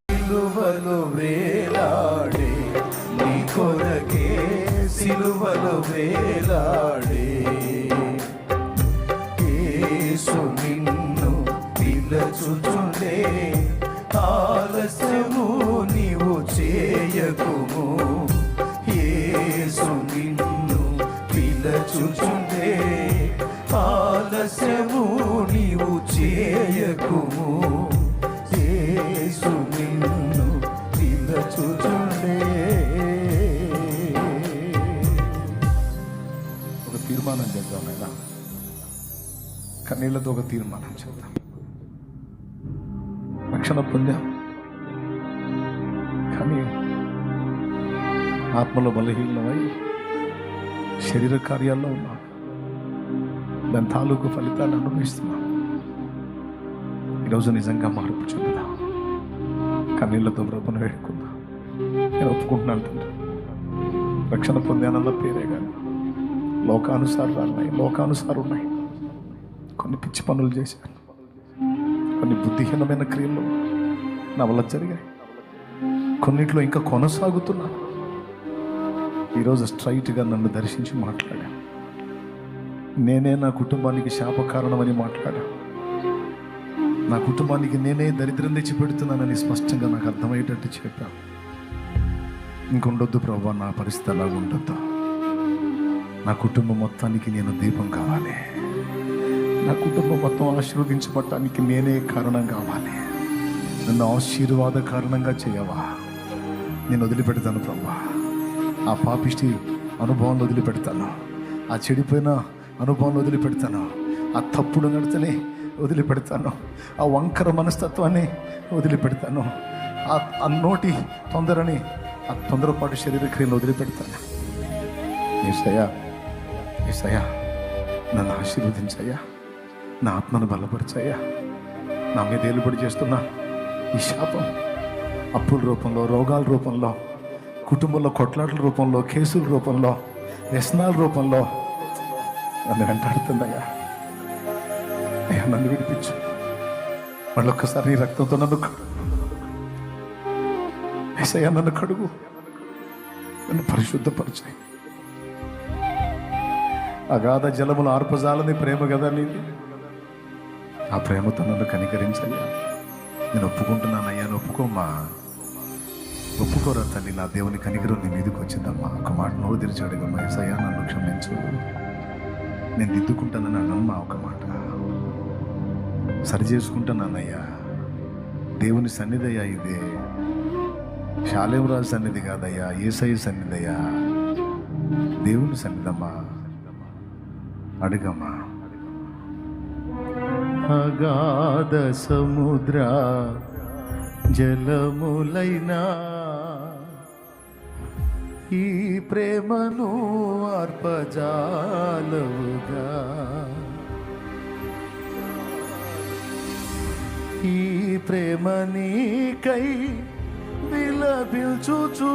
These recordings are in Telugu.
సిలువలో వేలాడే నీ కొరకే సిలువలో వేలాడే యేసు నిన్ను పిలచుచుండే ఆలస్యము నీవు చేయకుము యేసు నిన్ను పిలచుచుండే ఆలస్యము నీవు చేయకుము యేసు నిన్ను పిలచుచుండే. ఒక తీర్మానం చేద్దాం లేదా? కన్నీళ్లతో ఒక తీర్మానం చేద్దాం. రక్షణ పొందాం, కానీ ఆత్మలో బలహీనమై శరీర కార్యాల్లో ఉన్నాం. దాని తాలూకు ఫలితాలు అనుభవిస్తున్నాం. ఈరోజు నిజంగా మార్పు చెందుదాం. కన్నీళ్లతో ప్రభుని వేడుకుందాం. నేను ఒప్పుకుంటున్నాను తండ్రి, రక్షణ పొందానన్న పేరే కానీ లోకానుసారం ఉన్నాయి. కొన్ని పిచ్చి పనులు చేశాను, కొన్ని బుద్ధిహీనమైన క్రియలు నా వల్ల జరిగాయి, కొన్నిట్లో ఇంకా కొనసాగుతున్నాను. ఈరోజు స్ట్రైట్గా నన్ను దర్శించి మాట్లాడాను. నేనే నా కుటుంబానికి శాప కారణమని మాట్లాడాను. నా కుటుంబానికి నేనే దరిద్రం తెచ్చి పెడుతున్నానని స్పష్టంగా నాకు అర్థమయ్యేటట్టు చెప్పాను. ఇంకొండొద్దు ప్రభా, నా పరిస్థితి అలా ఉండొద్దు. నా కుటుంబం మొత్తానికి నేను దీపం కావాలి. నా కుటుంబం మొత్తం ఆశీర్వదించబడటానికి నేనే కారణం కావాలి. నన్ను ఆశీర్వాద కారణంగా చేయవా? నేను వదిలిపెడతాను ప్రభా. ఆ పాపిష్టి అనుభవాన్ని వదిలిపెడతాను, ఆ చెడిపోయిన అనుభవాన్ని వదిలిపెడతాను, ఆ తప్పుడు నడతని వదిలిపెడతాను, ఆ వంకర మనస్తత్వాన్ని వదిలిపెడతాను, ఆ నోటి తొందరని, ఆ తొందరపాటు శరీర క్రియను వదిలిపెడతాను. యేసయ్యా నన్ను ఆశీర్వదించయ్యా, నా ఆత్మను బలపరచయ్యా. నా మీద ఏలుబడి చేస్తున్నా ఈ శాపం అప్పుల రూపంలో, రోగాల రూపంలో, కుటుంబంలో కొట్లాటల రూపంలో, కేసుల రూపంలో, వ్యసనాల రూపంలో నన్ను వెంటాడుతుందయ్యా. అయ్యా నన్ను విడిపించు. మళ్ళొక్కసారి నీ రక్తంతో నన్ను యేసయ్యా నన్ను కడుగు, నన్ను పరిశుద్ధపరిచాయి. అగాధ జలములు ఆర్పజాలని ప్రేమ కదా నీది. ఆ ప్రేమతో నన్ను కనికరించయ్యా. నేను ఒప్పుకుంటున్నానయ్యా. ఒప్పుకోమ్మా, ఒప్పుకోరా తల్లి. నా దేవుని కనికరం నీ మీదకి వచ్చిందమ్మా. ఒక మాట నోరు తెరిచి అడిగమ్మా, యేసయ్యా నన్ను క్షమించు, నేను దిద్దుకుంటానని అన్నమ్మా. ఒక మాట సరి చేసుకుంటానన్నయ్యా. దేవుని సన్నిధి అయ్యా, ఇదే శాలేమరాజు సన్నిధి కాదయ్యా, యేసయ్య సన్నిధి అయ్యా, దేవుని సన్నిధమ్మా. అడుగమ్మా. అగాధ సముద్ర జలములైనా ఈ ప్రేమను అర్పజాలవుగా, ఈ ప్రేమ నీకై విలపించుచు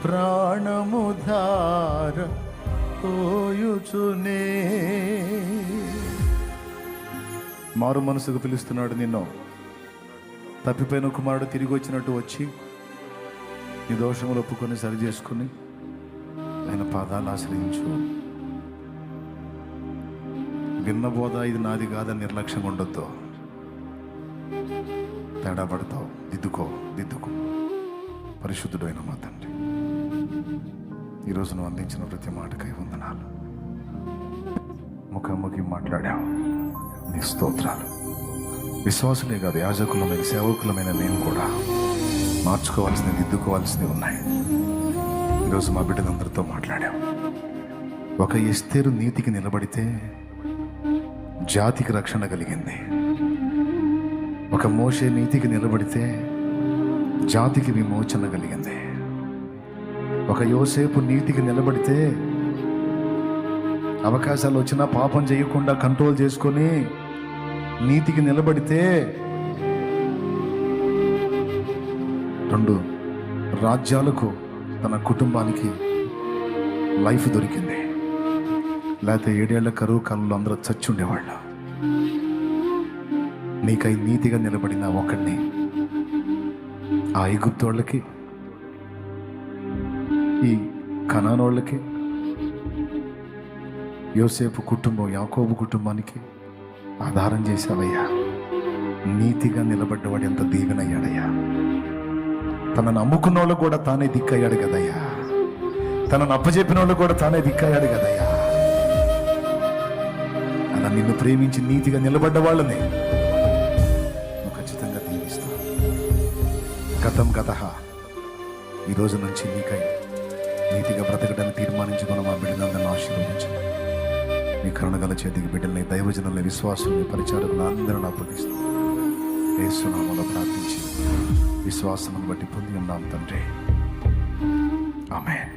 ప్రాణము ధార పోయుచునే. మారు మనసుకు పిలుస్తున్నాడు నిన్ను. తప్పిపోయిన కుమారుడు తిరిగి వచ్చినట్టు వచ్చి నీ దోషములు ఒప్పుకొని సరి చేసుకుని ఆయన పాదాలు ఆశ్రయించు. విన్న బోధ ఇది నాది కాదని నిర్లక్ష్యం ఉండొద్దు. తేడా పడతావు. దిద్దుకో. పరిశుద్ధుడు అయిన మా తండ్రి, ఈరోజు నువ్వు అందించిన ప్రతి మాటకై వందనాలు. ముఖాముఖి మాట్లాడావు, నీ స్తోత్రాలు. విశ్వాసులే కాదు, యాజకులమైన సేవకులమైన మేము కూడా మార్చుకోవాల్సినవి, దిద్దుకోవాల్సినవి ఉన్నాయి. ఈరోజు మా బిడ్డలందరితో మాట్లాడావు. ఒక ఎస్తేరు నీతికి నిలబడితే జాతికి రక్షణ కలిగింది. ఒక మోషే నీతికి నిలబడితే జాతికి విమోచన కలిగింది. ఒక యోసేపు నీతికి నిలబడితే అవకాశాలు వచ్చినా పాపం చేయకుండా కంట్రోల్ చేసుకొని నీతికి నిలబడితే 2 రాజ్యాలకు తన కుటుంబానికి లైఫ్ దొరికింది, లేకపోతే 7 ఏళ్ల కరువు కాలంలో అందరూ చచ్చి ఉండేవాళ్ళు. నీకై నీతిగా నిలబడిన ఒకడిని ఆ ఐగుప్తోళ్ళకి, ఈ కనానోళ్ళకి, యోసేపు కుటుంబం, యాకోబు కుటుంబానికి ఆధారం చేశావయ్యా. నీతిగా నిలబడ్డవాడు ఎంత దీవెనయ్యాడయ్యా. తనను అమ్ముకున్న వాళ్ళు కూడా తానే దిక్కయ్యాడు కదయ్యా. తనను అప్పచెప్పిన వాళ్ళు కూడా తానే దిక్కయ్యాడు కదయ్యా. అలా నిన్ను ప్రేమించి నీతిగా నిలబడ్డ వాళ్ళని నువ్వు ఖచ్చితంగా దీవిస్తావు. గతం గతహ, ఈ రోజు నుంచి నీకై నీతిగా బ్రతకడానికి తీర్మానించుకున్న మా బిడ్డలందరిని ఆశీర్వదించండి. నీ కరుణగల చేతికి బిడ్డల్ని, దైవజనుల విశ్వాసుల్ని, పరిచారకులను అందరిని అప్పగిస్తాం. యేసు నామములో ప్రార్థించి విశ్వాసమును బట్టి పొంది ఉన్నాం తండ్రి. ఆమేన్.